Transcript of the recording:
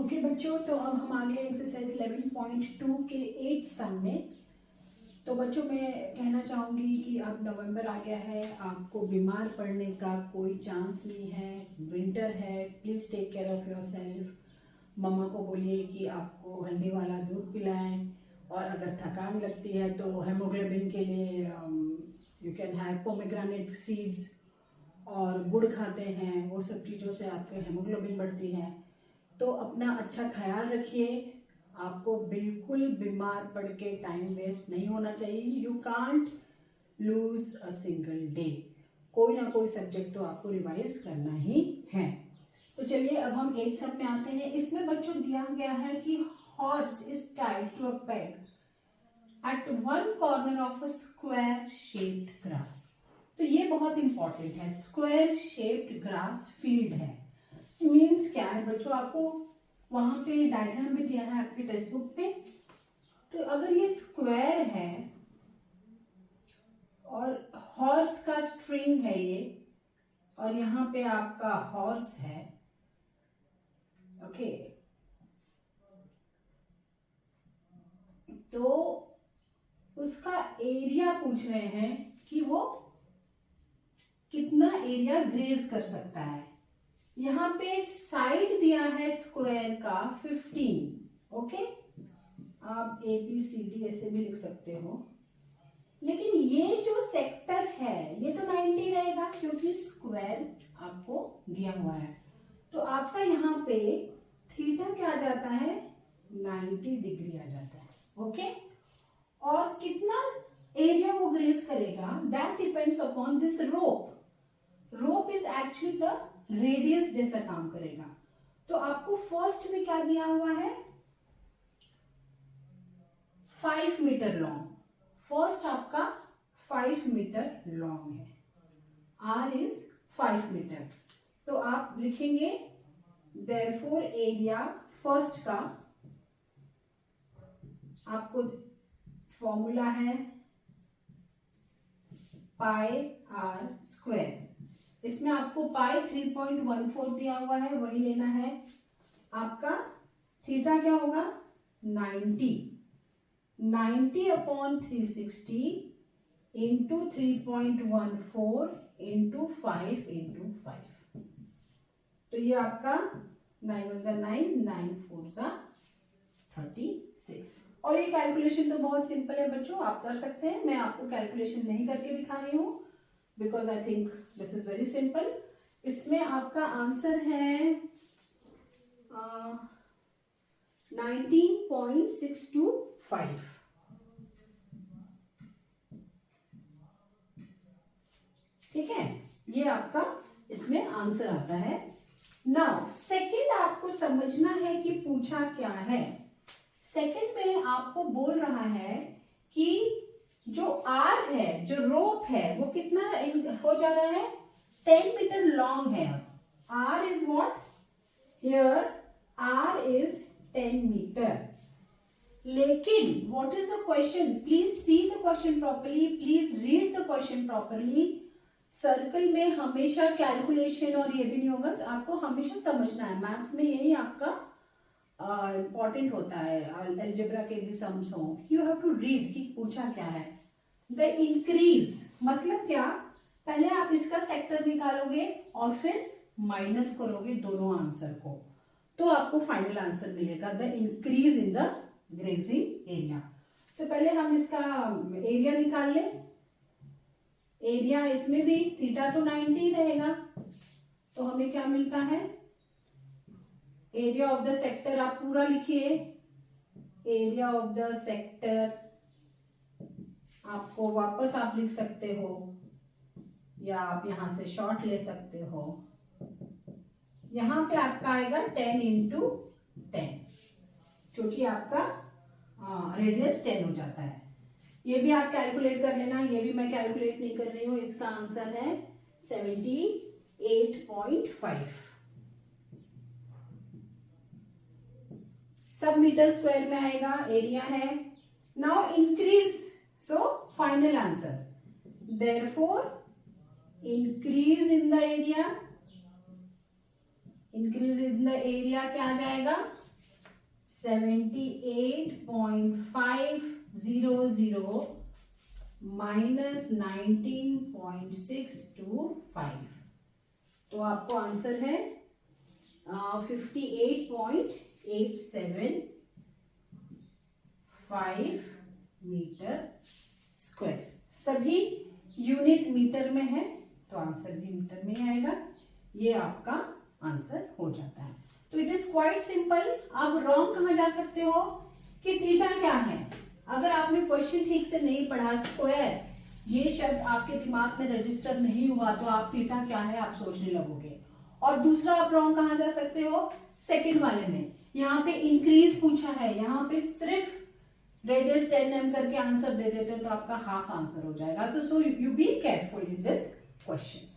Okay बच्चों, तो अब हम आ गए एक्सरसाइज 11.2 के 8 सम में। तो बच्चों मैं कहना चाहूँगी कि अब नवंबर आ गया है, आपको बीमार पड़ने का कोई चांस नहीं है। विंटर है, please take care of yourself. मम्मा को बोलिए कि आपको हल्दी वाला दूध पिलाएं, और अगर थकान लगती है तो हेमोग्लोबिन के लिए you can have pomegranate seeds और गुड़ खाते हैं, वो सब चीज़ों से आपके हेमोग्लोबिन बढ़ती है। तो अपना अच्छा ख्याल रखिए, आपको बिल्कुल बीमार पड़ के टाइम वेस्ट नहीं होना चाहिए। You can't lose a single day, कोई ना कोई सब्जेक्ट तो आपको रिवाइज करना ही है। तो चलिए अब हम 8 सम में आते हैं। इसमें बच्चों दिया गया है कि horse is tied to a peg at one corner of a square shaped grass. तो ये बहुत इंपॉर्टेंट है, स्क्वायर शेप्ड ग्रास फील्ड है। मीन्स क्या है बच्चों, आपको वहां पे डायग्राम भी दिया है आपके टेक्स्ट बुक पे। तो अगर ये स्क्वायर है और हॉर्स का स्ट्रिंग है ये, और यहाँ पे आपका हॉर्स है, ओके, तो उसका एरिया पूछ रहे हैं कि वो कितना एरिया ग्रेज कर सकता है। यहाँ पे साइड दिया है स्क्वायर का 15, ओके, आप ABCD ऐसे भी लिख सकते हो। लेकिन ये जो सेक्टर है ये तो 90 रहेगा क्योंकि स्क्वायर आपको दिया हुआ है। तो आपका यहाँ पे थीटा क्या आ जाता है, 90 डिग्री आ जाता है, ओके। और कितना एरिया वो ग्रेस करेगा, that depends upon this rope. Rope is actually the radius जैसा काम करेगा। तो आपको फर्स्ट में क्या दिया हुआ है, 5 मीटर लॉन्ग। फर्स्ट आपका 5 मीटर लॉन्ग है, R इज 5 मीटर। तो आप लिखेंगे देयरफॉर एरिया फर्स्ट का, आपको फॉर्मूला है पाई R स्क्वायर। इसमें आपको पाई 3.14 दिया हुआ है, वही लेना है। आपका थीटा क्या होगा, 90 अपॉन 360 इंटू 3.14 इंटू 5 इंटू 5। तो ये आपका 9 1 9 9 4 36। और ये कैलकुलेशन तो बहुत सिंपल है बच्चों, आप कर सकते हैं। मैं आपको कैलकुलेशन नहीं करके दिखा रही हूँ because I think this is very simple. इसमें आपका आंसर है 19.625। ठीक है, ये आपका इसमें आंसर आता है। नाउ सेकंड आपको समझना है कि पूछा क्या है। सेकंड में आपको बोल रहा है कि जो R है, जो रोप है, वो कितना हो जा रहा है, 10 मीटर लॉन्ग है। R is what, here R is 10 metre. लेकिन what is the question, please see the question properly, please read the question properly. Circle में हमेशा कैलकुलेशन और ये भी नहीं होगा, आपको हमेशा समझना है। मैथ्स में यही आपका इंपॉर्टेंट होता है, अलजेब्रा के भी सम्स हो, यू हैव टू रीड कि पूछा क्या है। द इंक्रीज मतलब क्या, पहले आप इसका सेक्टर निकालोगे और फिर माइनस करोगे दोनों आंसर को, तो आपको फाइनल आंसर मिलेगा the increase in the grazing area. तो पहले हम इसका एरिया निकाल लें। एरिया इसमें भी थीटा तो 90 रहेगा, तो हमें क्या मिलता है, एरिया ऑफ द सेक्टर आप पूरा लिखिए। एरिया ऑफ द सेक्टर आपको वापस आप लिख सकते हो, या आप यहां से शॉर्ट ले सकते हो। यहां पे आपका आएगा 10 इंटू 10, क्योंकि आपका रेडियस 10 हो जाता है। ये भी आप कैलकुलेट कर लेना, ये भी मैं कैलकुलेट नहीं कर रही हूं। इसका आंसर है 78.5 सब मीटर स्क्वायर में आएगा, एरिया है। Now increase, so final answer, therefore increase in the area, increase in the area क्या आ जाएगा, 78.500 माइनस 19.625, तो आपको आंसर है 58.875 मीटर स्क्वायर। सभी यूनिट मीटर में है तो आंसर भी मीटर में ही आएगा। ये आपका आंसर हो जाता है। तो इट इज क्वाइट सिंपल। आप रॉन्ग कहाँ जा सकते हो कि थीटा क्या है। अगर आपने क्वेश्चन ठीक से नहीं पढ़ा, स्क्वायर ये शब्द आपके दिमाग में रजिस्टर नहीं हुआ, तो आप थीटा क्या है आप सोचने लगोगे। और दूसरा आप रॉन्ग कहाँ जा सकते हो, सेकंड वाले में। यहाँ पे इंक्रीज पूछा है, यहाँ पे सिर्फ रेडियस 10 m करके आंसर दे देते हो तो आपका हाफ आंसर हो जाएगा। तो so you be careful in this question.